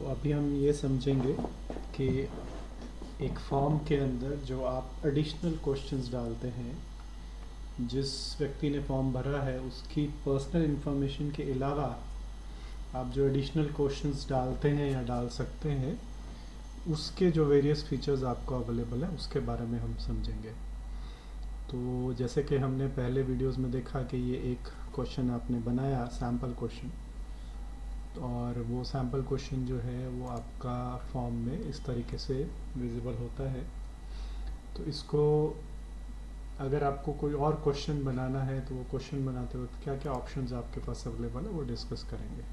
तो अभी हम ये समझेंगे कि एक फॉर्म के अंदर जो आप एडिशनल क्वेश्चंस डालते हैं, जिस व्यक्ति ने फॉर्म भरा है उसकी पर्सनल इन्फॉर्मेशन के अलावा आप जो एडिशनल क्वेश्चंस डालते हैं या डाल सकते हैं, उसके जो वेरियस फीचर्स आपको अवेलेबल है उसके बारे में हम समझेंगे। तो जैसे कि हमने पहले वीडियोस में देखा कि ये एक क्वेश्चन आपने बनाया, सैम्पल क्वेश्चन, और वो सैम्पल क्वेश्चन जो है वो आपका फॉर्म में इस तरीके से विजिबल होता है। तो इसको अगर आपको कोई और क्वेश्चन बनाना है तो वो क्वेश्चन बनाते वक्त क्या क्या ऑप्शंस आपके पास अवेलेबल है वो डिस्कस करेंगे।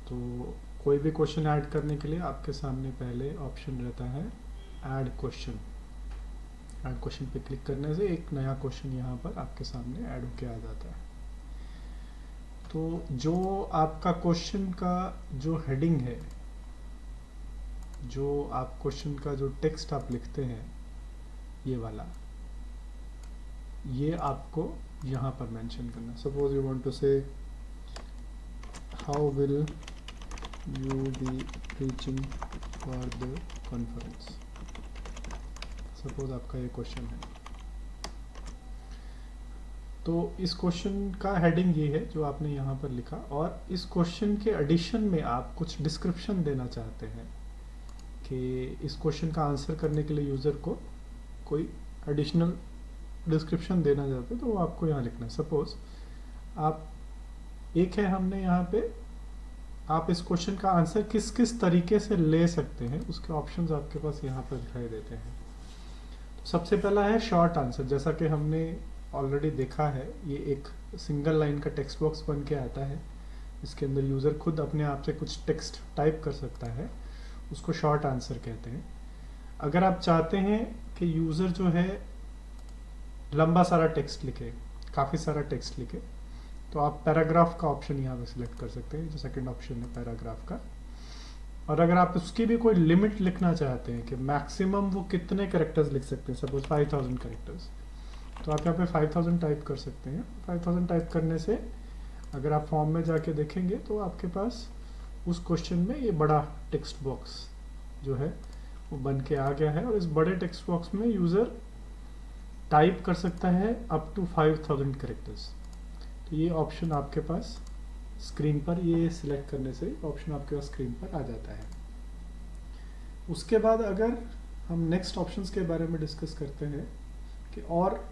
तो कोई भी क्वेश्चन ऐड करने के लिए आपके सामने पहले ऑप्शन रहता है ऐड क्वेश्चन। ऐड क्वेश्चन पे क्लिक करने से एक नया क्वेश्चन यहाँ पर आपके सामने ऐड होके आ जाता है। तो जो आपका क्वेश्चन का जो हेडिंग है, जो आप क्वेश्चन का जो टेक्स्ट आप लिखते हैं, ये वाला, ये आपको यहाँ पर मेंशन करना। सपोज यू वांट टू से how will you be teaching for the conference. Suppose आपका ये क्वेश्चन है, तो इस क्वेश्चन का हेडिंग ये है जो आपने यहाँ पर लिखा, और इस क्वेश्चन के एडिशन में आप कुछ डिस्क्रिप्शन देना चाहते हैं कि इस क्वेश्चन का आंसर करने के लिए यूज़र को कोई एडिशनल डिस्क्रिप्शन देना चाहते हैं, तो वो आपको यहाँ लिखना है। सपोज आप एक है, हमने यहाँ पे आप इस क्वेश्चन का आंसर किस किस तरीके से ले सकते हैं उसके ऑप्शंस आपके पास यहाँ पर दिखाई देते हैं। तो सबसे पहला है शॉर्ट आंसर। जैसा कि हमने ऑलरेडी देखा है, ये एक सिंगल लाइन का टेक्स्ट बॉक्स बन के आता है, इसके अंदर यूज़र खुद अपने आप से कुछ टेक्स्ट टाइप कर सकता है, उसको शॉर्ट आंसर कहते हैं। अगर आप चाहते हैं कि यूज़र जो है लंबा सारा टेक्स्ट लिखे, काफ़ी सारा टेक्स्ट लिखे, तो आप पैराग्राफ का ऑप्शन यहाँ पे सिलेक्ट कर सकते हैं, जो सेकंड ऑप्शन है पैराग्राफ का। और अगर आप उसकी भी कोई लिमिट लिखना चाहते हैं कि मैक्सिमम वो कितने कैरेक्टर्स लिख सकते हैं, सपोज 5000 कैरेक्टर्स, तो आप यहाँ पे 5000 टाइप कर सकते हैं। 5000 टाइप करने से अगर आप फॉर्म में जाके देखेंगे तो आपके पास उस क्वेश्चन में ये बड़ा टेक्स्ट बॉक्स जो है वो बन के आ गया है, और इस बड़े टेक्स्ट बॉक्स में यूज़र टाइप कर सकता है अप टू 5000 कैरेक्टर्स। तो ये ऑप्शन आपके पास स्क्रीन पर, ये सिलेक्ट करने से ऑप्शन आपके पास स्क्रीन पर आ जाता है। उसके बाद अगर हम नेक्स्ट ऑप्शंस के बारे में डिस्कस करते हैं कि और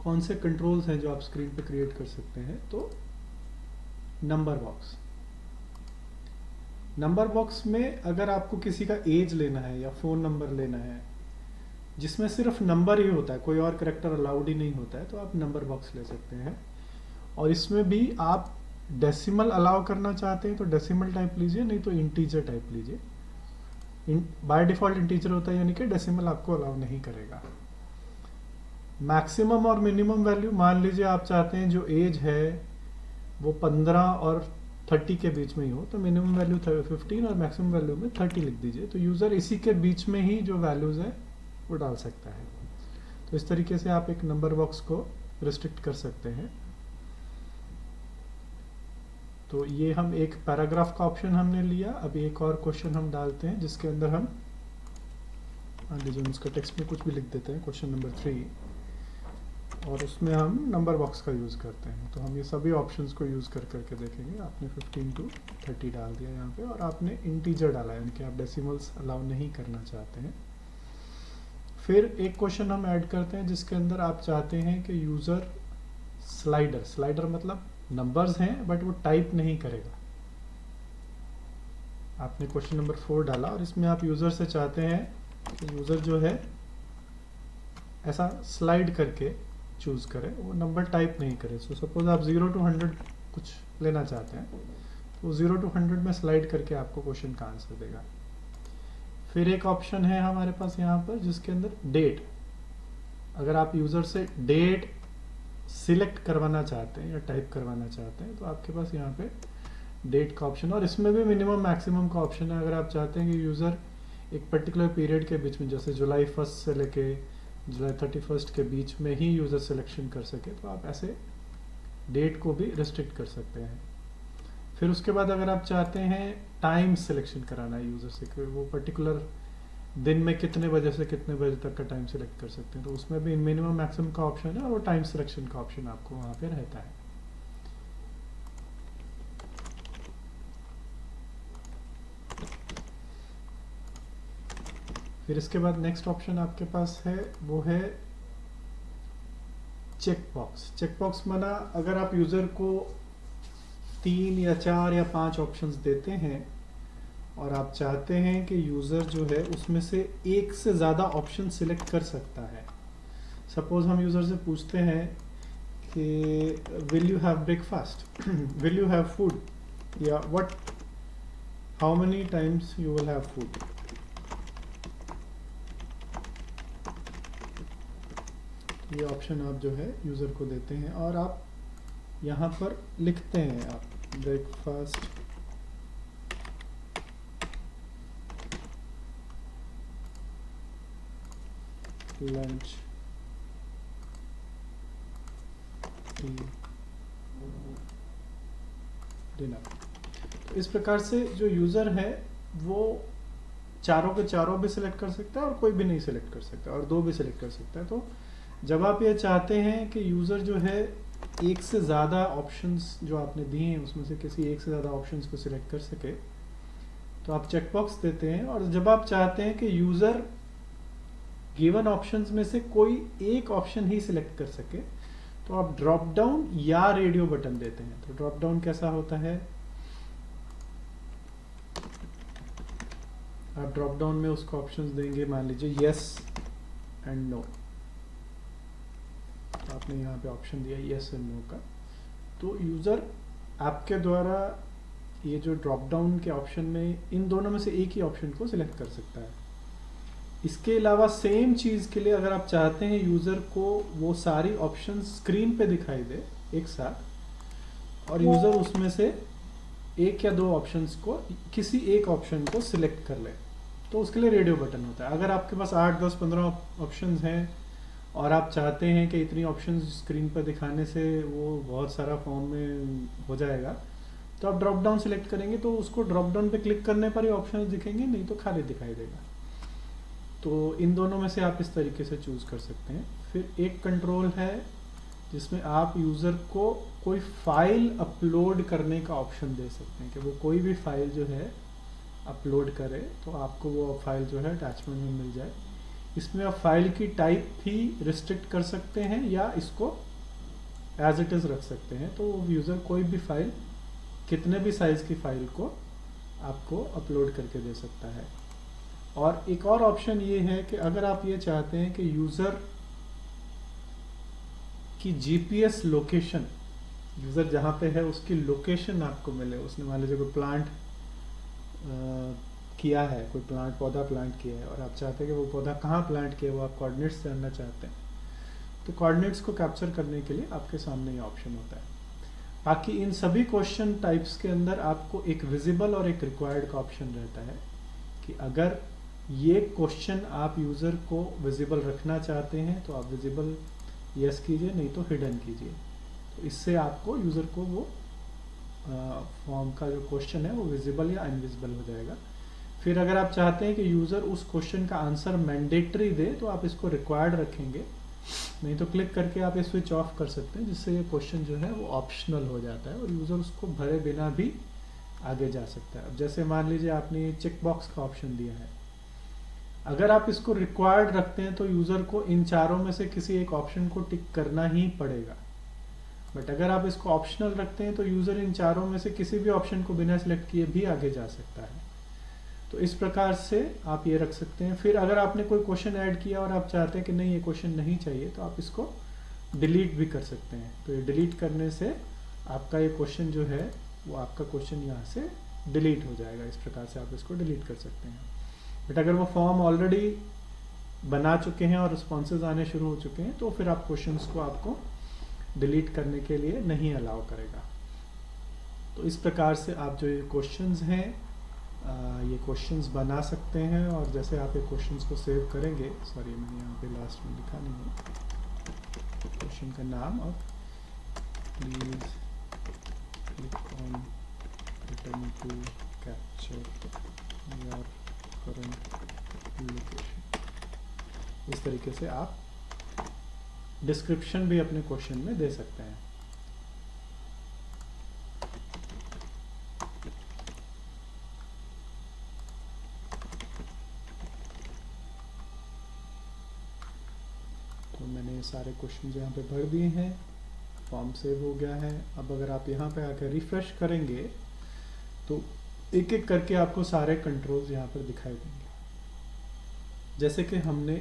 कौन से कंट्रोल्स हैं जो आप स्क्रीन पे क्रिएट कर सकते हैं, तो नंबर बॉक्स। नंबर बॉक्स में अगर आपको किसी का एज लेना है या फ़ोन नंबर लेना है जिसमें सिर्फ नंबर ही होता है, कोई और करेक्टर अलाउड ही नहीं होता है, तो आप नंबर बॉक्स ले सकते हैं। और इसमें भी आप डेसिमल अलाउ करना चाहते हैं तो डेसिमल टाइप लीजिए, नहीं तो इंटीजर टाइप लीजिए। बाय डिफ़ॉल्ट इंटीजर होता है, यानी कि डेसिमल आपको अलाउ नहीं करेगा। मैक्सिमम और मिनिमम वैल्यू, मान लीजिए आप चाहते हैं जो एज है वो 15 और 30 के बीच में ही हो, तो मिनिमम वैल्यू 15 और मैक्सिमम वैल्यू में 30 लिख दीजिए, तो यूज़र इसी के बीच में ही जो वैल्यूज़ है वो डाल सकता है। तो इस तरीके से आप एक नंबर बॉक्स को रिस्ट्रिक्ट कर सकते हैं। तो ये हम एक पैराग्राफ का ऑप्शन हमने लिया। अब एक और क्वेश्चन हम डालते हैं जिसके अंदर हम, मान लीजिए उसका टेक्स्ट में कुछ भी लिख देते हैं, क्वेश्चन नंबर 3, और उसमें हम नंबर बॉक्स का यूज़ करते हैं। तो हम ये सभी ऑप्शंस को यूज़ कर करके देखेंगे। आपने 15 to 30 डाल दिया यहाँ पे, और आपने इंटीजर डाला है, यानी कि आप डेसिमल्स अलाउ नहीं करना चाहते हैं। फिर एक क्वेश्चन हम ऐड करते हैं जिसके अंदर आप चाहते हैं कि यूज़र स्लाइडर मतलब नंबर्स हैं बट वो टाइप नहीं करेगा। आपने क्वेश्चन नंबर 4 डाला और इसमें आप यूज़र से चाहते हैं कि यूज़र जो है ऐसा स्लाइड करके चूज़ करे, वो नंबर टाइप नहीं करे। सो सपोज आप 0 to 100 कुछ लेना चाहते हैं, तो 0 to 100 में स्लाइड करके आपको क्वेश्चन का आंसर देगा। फिर एक ऑप्शन है हमारे पास यहाँ पर जिसके अंदर डेट। अगर आप यूज़र से डेट सिलेक्ट करवाना चाहते हैं या टाइप करवाना चाहते हैं, तो आपके पास यहाँ पे डेट का ऑप्शन है, और इसमें भी मिनिमम मैक्सिमम का ऑप्शन है। अगर आप चाहते हैं कि यूज़र एक पर्टिकुलर पीरियड के बीच में, जैसे जुलाई 1 से लेके जुलाई 31 के बीच में ही यूज़र सिलेक्शन कर सके, तो आप ऐसे डेट को भी रिस्ट्रिक्ट कर सकते हैं। फिर उसके बाद अगर आप चाहते हैं टाइम सिलेक्शन कराना है यूज़र से कि वो पर्टिकुलर दिन में कितने बजे से कितने बजे तक का टाइम सिलेक्ट कर सकते हैं, तो उसमें भी मिनिमम मैक्सिमम का ऑप्शन है और टाइम सिलेक्शन का ऑप्शन आपको वहाँ पे रहता है। फिर इसके बाद नेक्स्ट ऑप्शन आपके पास है वो है चेक बॉक्स। चेक बॉक्स माना अगर आप यूज़र को 3 या 4 या 5 ऑप्शंस देते हैं और आप चाहते हैं कि यूज़र जो है उसमें से एक से ज़्यादा ऑप्शन सिलेक्ट कर सकता है। सपोज हम यूज़र से पूछते हैं कि will you have breakfast, will you have food, या what, how many times you will have food. ये ऑप्शन आप जो है यूज़र को देते हैं और आप यहाँ पर लिखते हैं आप ब्रेकफास्ट, लंच, डिनर। तो इस प्रकार से जो यूज़र है वो चारों के चारों भी सिलेक्ट कर सकता है और कोई भी नहीं सिलेक्ट कर सकता और 2 भी सिलेक्ट कर सकता है। तो जब आप ये चाहते हैं कि यूज़र जो है एक से ज़्यादा ऑप्शंस जो आपने दिए हैं उसमें से किसी एक से ज़्यादा ऑप्शंस को सिलेक्ट कर सके तो आप चेकबॉक्स देते हैं। और जब आप चाहते हैं कि यूज़र गिवन ऑप्शंस में से कोई एक ऑप्शन ही सिलेक्ट कर सके तो आप ड्रॉप डाउन या रेडियो बटन देते हैं। तो ड्रॉप डाउन कैसा होता है, आप ड्रॉप डाउन में उसको ऑप्शंस देंगे, मान लीजिए यस एंड नो। आपने यहाँ पे ऑप्शन दिया यस एंड नो का, तो यूज़र आपके द्वारा ये जो ड्रॉप डाउन के ऑप्शन में इन दोनों में से एक ही ऑप्शन को सिलेक्ट कर सकता है। इसके अलावा सेम चीज़ के लिए अगर आप चाहते हैं यूज़र को वो सारी ऑप्शन स्क्रीन पे दिखाई दे एक साथ और यूज़र उसमें से एक या 2 ऑप्शंस को, किसी एक ऑप्शन को सिलेक्ट कर ले, तो उसके लिए रेडियो बटन होता है। अगर आपके पास 8, 10, 15 ऑप्शंस हैं और आप चाहते हैं कि इतनी ऑप्शंस स्क्रीन पर दिखाने से वो बहुत सारा फॉर्म में हो जाएगा, तो आप ड्रॉप डाउन सिलेक्ट करेंगे तो उसको ड्रॉप डाउन पे क्लिक करने पर ही ऑप्शन दिखेंगे, नहीं तो खाली दिखाई देगा। तो इन दोनों में से आप इस तरीके से चूज़ कर सकते हैं। फिर एक कंट्रोल है जिसमें आप यूज़र को कोई फाइल अपलोड करने का ऑप्शन दे सकते हैं कि वो कोई भी फाइल जो है अपलोड करे तो आपको वो फाइल जो है अटैचमेंट में मिल जाए। इसमें आप फाइल की टाइप भी रिस्ट्रिक्ट कर सकते हैं या इसको एज इट इज़ रख सकते हैं, तो यूज़र कोई भी फाइल, कितने भी साइज़ की फाइल को आपको अपलोड करके दे सकता है। और एक और ऑप्शन ये है कि अगर आप ये चाहते हैं कि यूज़र की जीपीएस लोकेशन, यूज़र जहाँ पे है उसकी लोकेशन आपको मिले, उसने मान लीजिए कोई प्लांट किया है, कोई प्लांट पौधा प्लांट किया है और आप चाहते हैं कि वो पौधा कहाँ प्लांट किया है वो आप कोऑर्डिनेट्स जानना चाहते हैं, तो कोऑर्डिनेट्स को कैप्चर करने के लिए आपके सामने ये ऑप्शन होता है। बाकी इन सभी क्वेश्चन टाइप्स के अंदर आपको एक विजिबल और एक रिक्वायर्ड का ऑप्शन रहता है कि अगर ये क्वेश्चन आप यूज़र को विजिबल रखना चाहते हैं तो आप विजिबल यस कीजिए, नहीं तो हिडन कीजिए। तो इससे आपको यूज़र को वो फॉर्म का जो क्वेश्चन है वो विजिबल या इनविजिबल हो जाएगा। फिर अगर आप चाहते हैं कि यूज़र उस क्वेश्चन का आंसर मैंडेटरी दे तो आप इसको रिक्वायर्ड रखेंगे, नहीं तो क्लिक करके आप ये स्विच ऑफ कर सकते हैं, जिससे ये क्वेश्चन जो है वो ऑप्शनल हो जाता है और यूज़र उसको भरे बिना भी आगे जा सकता है। अब जैसे मान लीजिए आपने चेक बॉक्स का ऑप्शन दिया है, अगर आप इसको रिक्वायर्ड रखते हैं तो यूज़र को इन चारों में से किसी एक ऑप्शन को टिक करना ही पड़ेगा। बट अगर आप इसको ऑप्शनल रखते हैं तो यूज़र इन चारों में से किसी भी ऑप्शन को बिना सिलेक्ट किए भी आगे जा सकता है। तो इस प्रकार से आप ये रख सकते हैं। फिर अगर आपने कोई क्वेश्चन ऐड किया और आप चाहते हैं कि नहीं ये क्वेश्चन नहीं चाहिए तो आप इसको डिलीट भी कर सकते हैं। तो ये डिलीट करने से आपका ये क्वेश्चन जो है वो आपका क्वेश्चन यहाँ से डिलीट हो जाएगा। इस प्रकार से आप इसको डिलीट कर सकते हैं। बट अगर वो फॉर्म ऑलरेडी बना चुके हैं और रिस्पॉन्सेज आने शुरू हो चुके हैं तो फिर आप क्वेश्चंस को आपको डिलीट करने के लिए नहीं अलाउ करेगा। तो इस प्रकार से आप जो ये क्वेश्चंस हैं ये क्वेश्चंस बना सकते हैं। और जैसे आप ये क्वेश्चंस को सेव करेंगे, सॉरी मैंने यहाँ पे लास्ट में लिखा नहीं है क्वेश्चन का नाम, और please click on return to capture your current location. इस तरीके से आप डिस्क्रिप्शन भी अपने क्वेश्चन में दे सकते हैं। तो मैंने सारे क्वेश्चन यहाँ पे भर दिए हैं, फॉर्म सेव हो गया है। अब अगर आप यहाँ पे आकर रिफ्रेश करेंगे तो एक एक करके आपको सारे कंट्रोल्स यहाँ पर दिखाई देंगे। जैसे कि हमने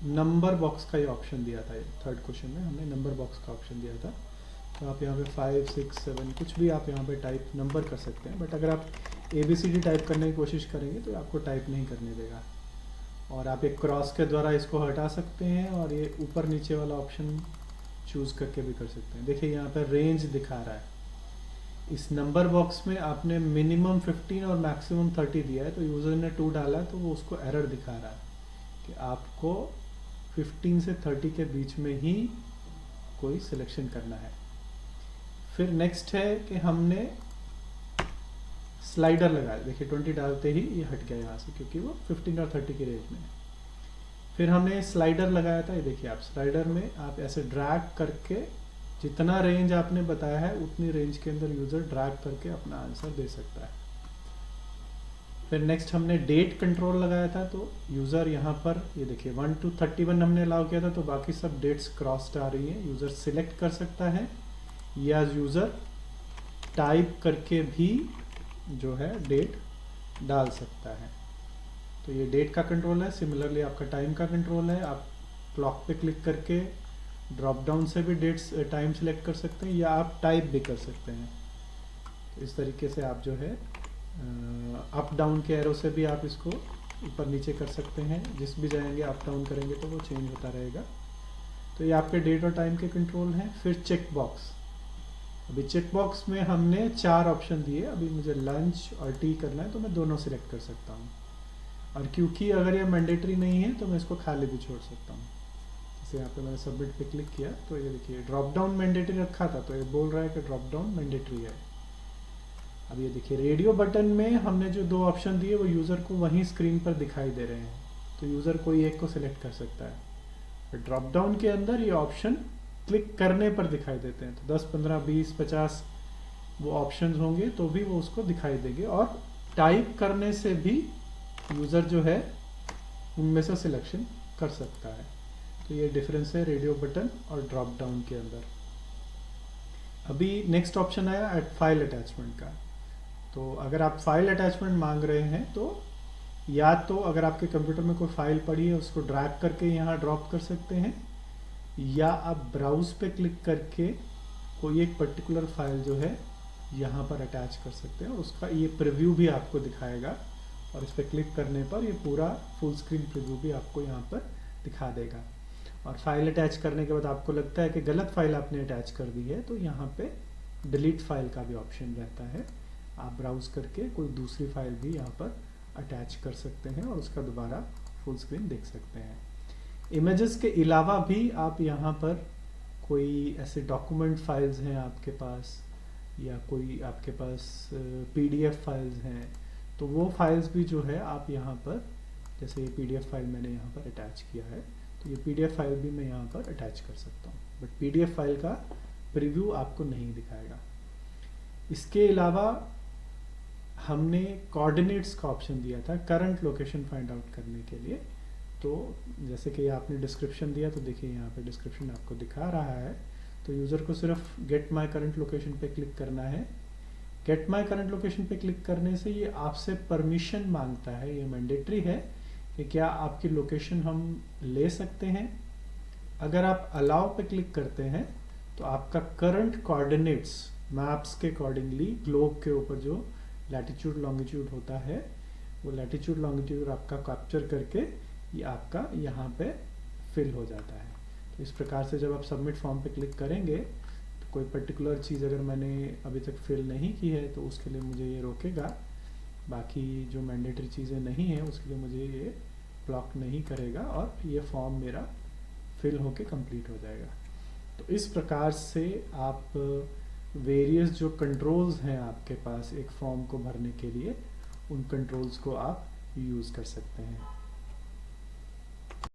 नंबर बॉक्स का ये ऑप्शन दिया था, थर्ड क्वेश्चन में हमने नंबर बॉक्स का ऑप्शन दिया था। तो आप यहाँ पे 5, 6, 7 कुछ भी आप यहाँ पे टाइप नंबर कर सकते हैं, बट अगर आप ABCD टाइप करने की कोशिश करेंगे तो आपको टाइप नहीं करने देगा। और आप एक क्रॉस के द्वारा इसको हटा सकते हैं और ये ऊपर नीचे वाला ऑप्शन चूज़ करके भी कर सकते हैं। देखिए यहाँ पर रेंज दिखा रहा है। इस नंबर बॉक्स में आपने मिनिमम 15 और मैक्सिमम 30 दिया है, तो यूज़र ने 2 डाला है तो वो उसको एरर दिखा रहा है कि आपको 15 से 30 के बीच में ही कोई सिलेक्शन करना है। फिर नेक्स्ट है कि हमने स्लाइडर लगाया। देखिए 20 डालते ही ये हट गया यहाँ से, क्योंकि वो 15 और 30 की रेंज में है। फिर हमने स्लाइडर लगाया था, ये देखिए आप स्लाइडर में आप ऐसे ड्रैग करके जितना रेंज आपने बताया है उतनी रेंज के अंदर यूज़र ड्रैग करके अपना आंसर दे सकता है। फिर नेक्स्ट हमने डेट कंट्रोल लगाया था, तो यूज़र यहाँ पर ये देखिए 1 to 31 हमने अलाउ किया था, तो बाकी सब डेट्स क्रॉस्ड आ रही है। यूज़र सिलेक्ट कर सकता है या यूज़र टाइप करके भी जो है डेट डाल सकता है। तो ये डेट का कंट्रोल है। सिमिलरली आपका टाइम का कंट्रोल है। आप क्लॉक पे क्लिक करके ड्रॉप डाउन से भी डेट्स टाइम सेलेक्ट कर सकते हैं या आप टाइप भी कर सकते हैं। तो इस तरीके से आप जो है अप डाउन के एरो से भी आप इसको ऊपर नीचे कर सकते हैं। जिस भी जाएंगे अप डाउन करेंगे तो वो चेंज होता रहेगा। तो ये आपके डेट और टाइम के कंट्रोल हैं। फिर चेक बॉक्स। अभी चेक बॉक्स में हमने 4 ऑप्शन दिए। अभी मुझे लंच और टी करना है तो मैं दोनों सिलेक्ट कर सकता हूँ, और क्योंकि अगर ये मैंडेटरी नहीं है तो मैं इसको खाली भी छोड़ सकता हूँ। जैसे यहाँ पे मैंने सबमिट पे क्लिक किया तो ये देखिए ड्रॉप डाउन मैंडेटरी रखा था, तो ये बोल रहा है कि ड्रॉप डाउन मैंडेटरी है। अब ये देखिए रेडियो बटन में हमने जो 2 ऑप्शन दिए वो यूज़र को वहीं स्क्रीन पर दिखाई दे रहे हैं, तो यूज़र कोई एक को सिलेक्ट कर सकता है। ड्रॉप डाउन के अंदर ये ऑप्शन क्लिक करने पर दिखाई देते हैं, तो 10, 15, 20, 50 वो ऑप्शंस होंगे तो भी वो उसको दिखाई देंगे। और टाइप करने से भी यूज़र जो है उनमें से सिलेक्शन कर सकता है। तो ये डिफरेंस है रेडियो बटन और ड्रॉप डाउन के अंदर। अभी नेक्स्ट ऑप्शन आया फाइल अटैचमेंट का। तो अगर आप फाइल अटैचमेंट मांग रहे हैं तो या तो अगर आपके कंप्यूटर में कोई फाइल पड़ी है उसको ड्रैग करके यहाँ ड्रॉप कर सकते हैं, या आप ब्राउज पे क्लिक करके कोई एक पर्टिकुलर फाइल जो है यहाँ पर अटैच कर सकते हैं, और उसका ये प्रीव्यू भी आपको दिखाएगा। और इस पर क्लिक करने पर ये पूरा फुल स्क्रीन प्रीव्यू भी आपको यहाँ पर दिखा देगा। और फाइल अटैच करने के बाद आपको लगता है कि गलत फाइल आपने अटैच कर दी है तो यहाँ पे डिलीट फाइल का भी ऑप्शन रहता है। आप ब्राउज करके कोई दूसरी फाइल भी यहाँ पर अटैच कर सकते हैं और उसका दोबारा फुल स्क्रीन देख सकते हैं। इमेजेस के अलावा भी आप यहाँ पर कोई ऐसे डॉक्यूमेंट फाइल्स हैं आपके पास, या कोई आपके पास PDF फाइल्स हैं, तो वो फाइल्स भी जो है आप यहाँ पर, जैसे ये PDF फाइल मैंने यहाँ पर अटैच किया है, तो ये PDF फाइल भी मैं यहाँ पर अटैच कर सकता हूँ, बट PDF फाइल का प्रीव्यू आपको नहीं दिखाएगा। इसके अलावा हमने कोऑर्डिनेट्स का ऑप्शन दिया था करंट लोकेशन फाइंड आउट करने के लिए। तो जैसे कि आपने डिस्क्रिप्शन दिया, तो देखिए यहाँ पे डिस्क्रिप्शन आपको दिखा रहा है। तो यूज़र को सिर्फ गेट माय करंट लोकेशन पे क्लिक करना है। गेट माय करंट लोकेशन पे क्लिक करने से ये आपसे परमिशन मांगता है, ये मैंडेटरी है कि क्या आपकी लोकेशन हम ले सकते हैं। अगर आप अलाउ पे क्लिक करते हैं तो आपका करंट कोऑर्डिनेट्स मैप्स के अकॉर्डिंगली ग्लोब के ऊपर जो लैटिट्यूड लॉन्गिट्यूड होता है, वो लैटिट्यूड लॉन्गिट्यूड आपका कैप्चर करके ये आपका यहाँ पे फिल हो जाता है। तो इस प्रकार से जब आप सबमिट फॉर्म पे क्लिक करेंगे तो कोई पर्टिकुलर चीज़ अगर मैंने अभी तक फिल नहीं की है तो उसके लिए मुझे ये रोकेगा, बाकी जो मैंडेटरी चीज़ें नहीं हैं उसके लिए मुझे ये ब्लॉक नहीं करेगा और ये फॉर्म मेरा फिल होके कंप्लीट हो जाएगा। तो इस प्रकार से आप वेरियस जो कंट्रोल्स हैं आपके पास एक फॉर्म को भरने के लिए, उन कंट्रोल्स को आप यूज़ कर सकते हैं।